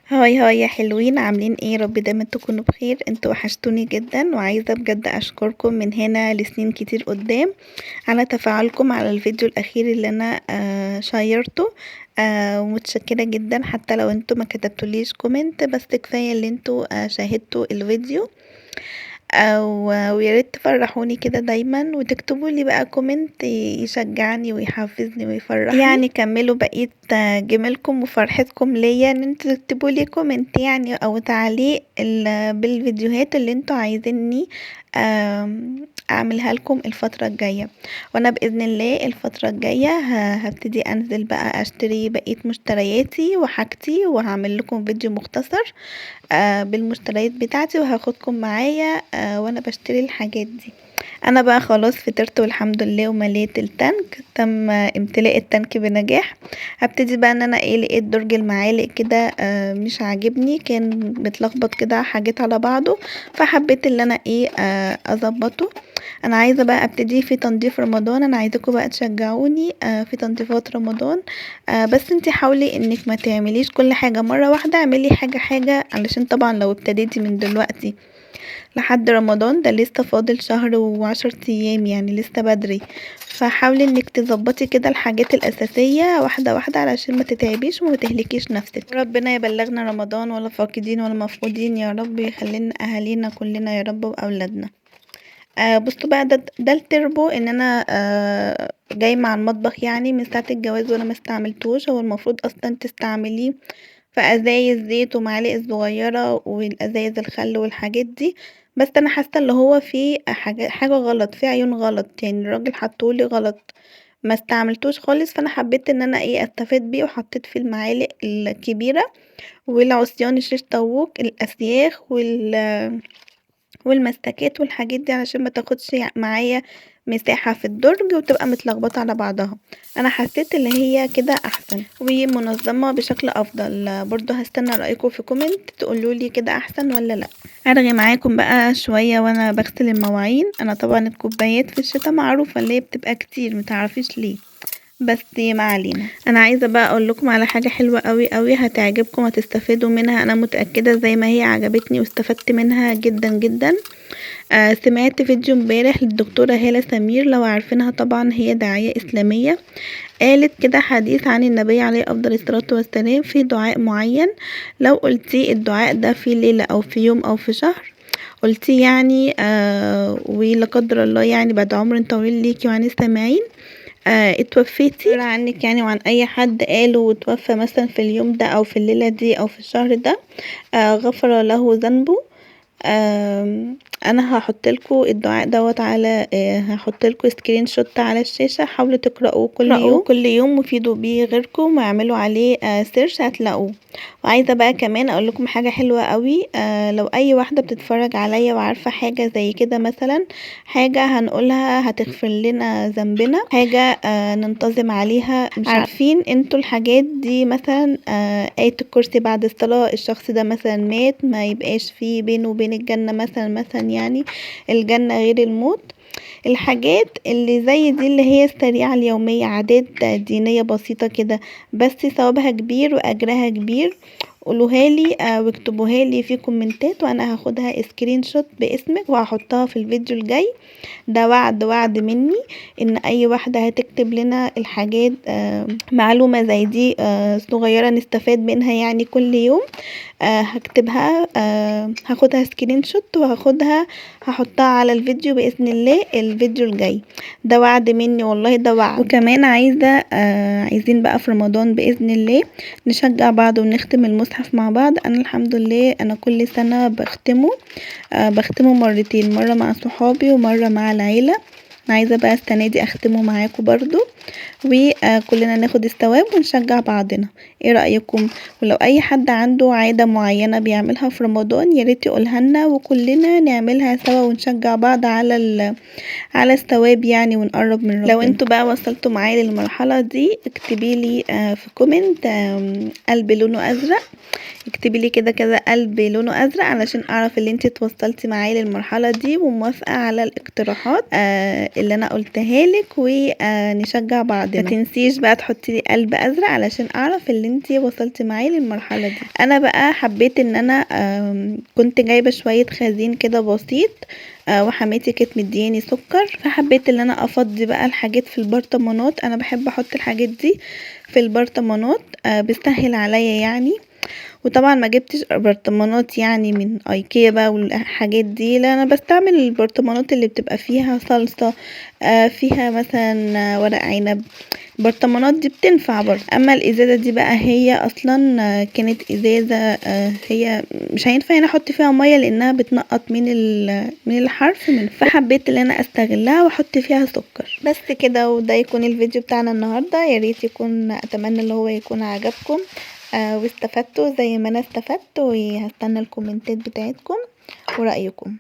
هاي هاي يا حلوين، عاملين ايه؟ رب دايما تكونوا بخير. انتوا وحشتوني جدا، وعايزة بجد اشكركم من هنا لسنين كتير قدام على تفاعلكم على الفيديو الاخير اللي انا شيرته. ومتشكرة جدا، حتى لو انتوا ما كتبتوليش كومنت، بس كفاية اللي انتوا شاهدتوا الفيديو. وياريت تفرحوني كده دايما، وتكتبولي بقى كومنت يشجعني ويحفزني ويفرحني. يعني كملوا بقية جميلكم وفرحتكم ليا، ان انتوا تكتبولي كومنت يعني او تعليق بالفيديوهات اللي انتوا عايزيني اعملها لكم الفترة الجاية. وانا باذن الله الفترة الجاية هبتدي انزل بقى اشتري بقية مشترياتي وحاجتي، وهعمل لكم فيديو مختصر بالمشتريات بتاعتي، وهاخدكم معايا وانا بشتري الحاجات دي. انا بقى خلاص فطرت والحمد لله، ومليت التانك، تم امتلاء التانك بنجاح. هبتدي بقى ان انا لقيت درج المعالق كده مش عاجبني، كان متلخبط كده حاجات على بعضه، فحبيت ان انا اظبطه. انا عايزه بقى ابتدي في تنظيف رمضان، انا عايزاكم بقى تشجعوني في تنظيفات رمضان. بس انتي حاولي انك ما تعمليش كل حاجه مره واحده، اعملي حاجه حاجه، علشان طبعا لو ابتديتي من دلوقتي لحد رمضان ده لسه فاضل شهر و10 ايام، يعني لسه بدري. فحاولي انك تظبطي كده الحاجات الاساسيه واحده واحده، علشان ما تتعبيش وما تهلكيش نفسك. ربنا يبلغنا رمضان ولا فاقدين ولا مفقودين يا رب، يخلينا اهالينا كلنا يا رب واولادنا. بصوا بقى، ده التربو ان انا جاي مع المطبخ يعني من ساعة الجواز وانا ما استعملتوش. هو المفروض اصلا تستعمليه في ازايز زيت ومعالق صغيرة والازايز الخل والحاجات دي، بس انا حاسة اللي هو فيه حاجة غلط، فيه عيون غلط، يعني الراجل حطولي غلط. ما استعملتوش خالص، فانا حبيت ان انا استفاد بيه وحطيت فيه المعالق الكبيرة والعصيان الشيش طاووق الاسياخ والمستكات والحاجات دي علشان ما تاخدش معايا مساحة في الدرج وتبقى متلخبطة على بعضها. انا حسيت اللي هي كده احسن ومنظمة بشكل افضل. برضو هستنى رأيكم في كومنت تقولولي كده احسن ولا لا. هرغي معاكم بقى شوية وانا بغسل المواعين. انا طبعا الكوبايات في الشتا معروفة اللي هي بتبقى كتير متعرفيش ليه، بس ما علينا. انا عايزه بقى اقول لكم على حاجه حلوه قوي قوي هتعجبكم وهتستفادوا منها، انا متاكده زي ما هي عجبتني واستفدت منها جدا جدا. سمعت فيديو امبارح للدكتوره هالة سمير، لو عارفينها طبعا هي داعيه اسلاميه. قالت كده حديث عن النبي عليه افضل الصلاه والسلام في دعاء معين، لو قلتي الدعاء ده في ليله او في يوم او في شهر، قلتي يعني ولا قدر الله يعني بعد عمر طويل ليكي وعن السامعين اتوفيتي عنك يعني وعن اي حد قاله وتوفى مثلا في اليوم ده او في الليلة دي او في الشهر ده، غفر له ذنبه. انا هحط لكم الدعاء دوت على هحط لكم سكرين شوت على الشاشه، حاولوا تقراوه كل يوم وفيدوا بيه غيركم واعملوا عليه سيرش هتلاقوه. وعايزه بقى كمان اقول لكم حاجه حلوه قوي. لو اي واحده بتتفرج عليا وعارفه حاجه زي كده، مثلا حاجه هنقولها هتغفر لنا ذنبنا، حاجه ننتظم عليها، مش عارفين انتوا الحاجات دي، مثلا آية الكرسي بعد الصلاه، الشخص ده مثلا مات ما يبقاش فيه بينه وبين الجنه مثلا يعني الجنه غير الموت. الحاجات اللي زي دي اللي هي السريعة اليومية، عادات دينية بسيطة كده بس ثوابها كبير واجرها كبير، قولوها لي واكتبوها لي في كومنتات وانا هاخدها سكرين شوت باسمك وهحطها في الفيديو الجاي. ده وعد مني ان اي واحدة هتكتب لنا الحاجات معلومة زي دي صغيرة نستفاد منها يعني كل يوم، هكتبها هاخدها سكرين شوت وهاخدها هحطها على الفيديو باذن الله الفيديو الجاي. ده وعد مني والله، ده وعد. وكمان عايزين بقى في رمضان باذن الله نشجع بعض ونختم المصحف مع بعض. انا الحمد لله انا كل سنه بختمه مرتين، مره مع صحابي ومره مع العيله. انا عايزه بقى السنه دي اختمه معاكم برضو وكلنا ناخد الثواب ونشجع بعضنا. ايه رايكم؟ ولو اي حد عنده عاده معينه بيعملها في رمضان ياريت يقولها لنا وكلنا نعملها سوا ونشجع بعض على الثواب يعني ونقرب من ربنا. لو انتوا بقى وصلتوا معايا للمرحله دي اكتبي لي في كومنت قلب لونه ازرق، اكتبي لي كده كذا قلب لونه ازرق علشان اعرف اللي انت توصلتي معايا للمرحله دي وموافقه على الاقتراحات اللي انا قلتها لك ونشجع بعضنا. ما تنسيش بقى تحطي لي قلب ازرق علشان اعرف اللي انت وصلتي معايا للمرحله دي. انا بقى حبيت ان انا كنت جايبه شويه خزين كده بسيط وحماتي كانت مدياني سكر، فحبيت ان انا افضي بقى الحاجات في البرطمانات. انا بحب احط الحاجات دي في البرطمانات بيسهل عليا يعني. وطبعا ما جبتش برطمانات يعني من ايكيا بقى والحاجات دي، لا انا بستعمل البرطمانات اللي بتبقى فيها صلصة فيها مثلا ورق عنب، البرطمانات دي بتنفع برضه. اما الازازة دي بقى هي اصلا كانت ازازة هي مش هينفع هنا احط فيها مية لانها بتنقط من الحرف فحبيت ان انا استغلها واحط فيها سكر بس كده. وده يكون الفيديو بتاعنا النهاردة، يا ريت يكون اتمنى اللي هو يكون عجبكم واستفدتوا زي ما انا استفدت، وهستنى الكومنتات بتاعتكم ورأيكم.